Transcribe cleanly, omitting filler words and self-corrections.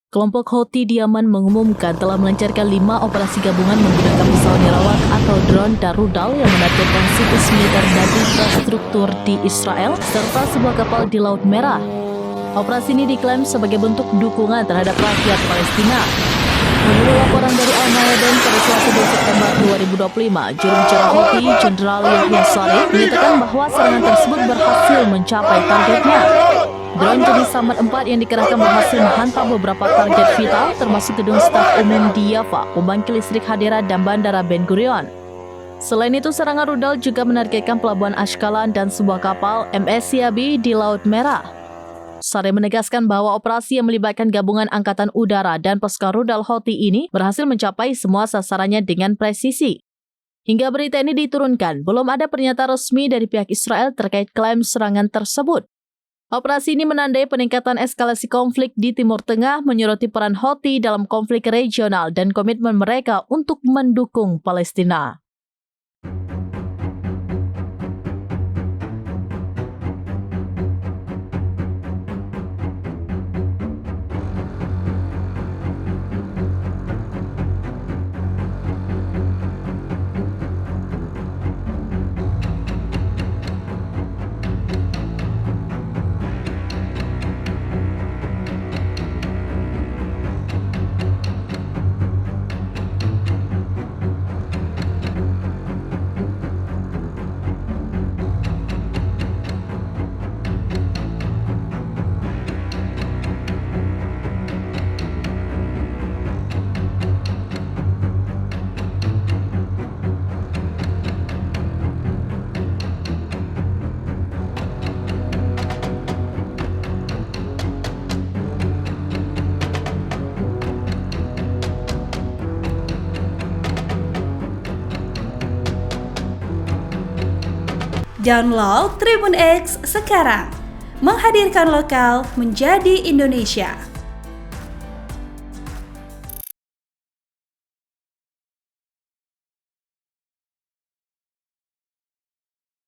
Kelompok Houthi di Yaman mengumumkan telah melancarkan 5 operasi gabungan menggunakan pesawat nirawak atau drone dan rudal yang menargetkan situs militer dan infrastruktur di Israel serta sebuah kapal di Laut Merah. Operasi ini diklaim sebagai bentuk dukungan terhadap rakyat Palestina. Menurut laporan dari Al-Mayadin pada Selasa 2 September 2025, juru bicara Houthi, Jenderal Yahya Saree, menyatakan bahwa serangan tersebut berhasil mencapai targetnya. Drone jenis Samad 4 yang dikerahkan berhasil menghantam beberapa target vital, termasuk gedung staf umum di Yafa, pembangkit listrik Hadera dan Bandara Ben Gurion. Selain itu, serangan rudal juga menargetkan pelabuhan Ashkelon dan sebuah kapal MS Siabi di Laut Merah. Saree menegaskan bahwa operasi yang melibatkan gabungan angkatan udara dan pasukan rudal Houthi ini berhasil mencapai semua sasarannya dengan presisi. Hingga berita ini diturunkan, belum ada pernyataan resmi dari pihak Israel terkait klaim serangan tersebut. Operasi ini menandai peningkatan eskalasi konflik di Timur Tengah, menyoroti peran Houthi dalam konflik regional dan komitmen mereka untuk mendukung Palestina. Download Tribun X sekarang, menghadirkan lokal menjadi Indonesia.